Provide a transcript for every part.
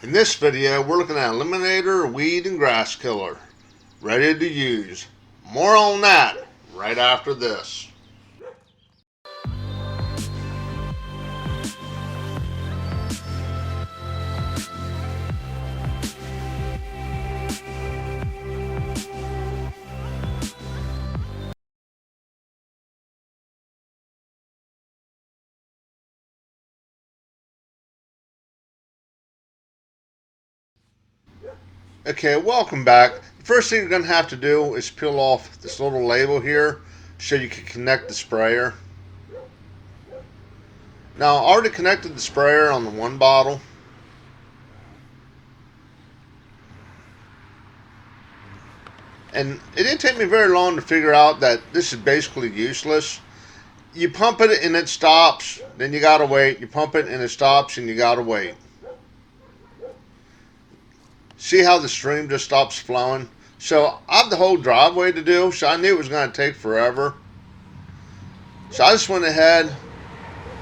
In this video, we're looking at Eliminator Weed and Grass Killer. Ready to use. More on that right after this. Okay, welcome back. The first thing you're going to have to do is peel off this little label here so you can connect the sprayer. Now, I already connected the sprayer on the one bottle. And it didn't take me very long to figure out that this is basically useless. You pump it and it stops, then you gotta wait. You pump it and it stops and you gotta wait. See how the stream just stops flowing? So I have the whole driveway to do, so I knew it was going to take forever. So I just went ahead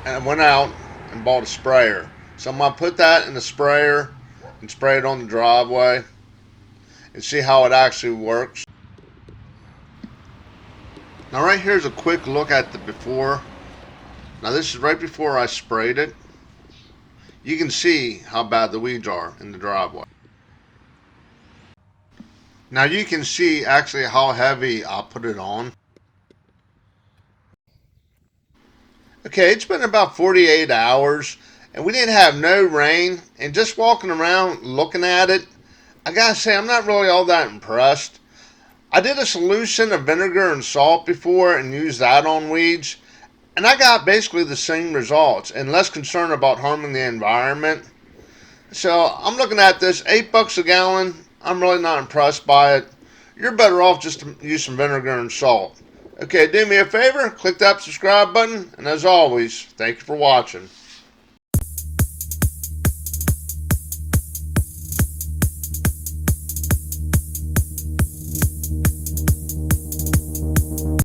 and went out and bought a sprayer. So I'm going to put that in the sprayer and spray it on the driveway and see how it actually works. Now right here's a quick look at the before. Now this is right before I sprayed it. You can see how bad the weeds are in the driveway. Now you can see actually how heavy I put it on. Okay, it's been about 48 hours and we didn't have no rain, and just walking around looking at it, I gotta say I'm not really all that impressed. I did a solution of vinegar and salt before and used that on weeds, and I got basically the same results and less concerned about harming the environment. So I'm looking at this, $8 a gallon. I'm really not impressed by it. You're better off just to use some vinegar and salt. Okay, do me a favor, click that subscribe button, and as always, thank you for watching.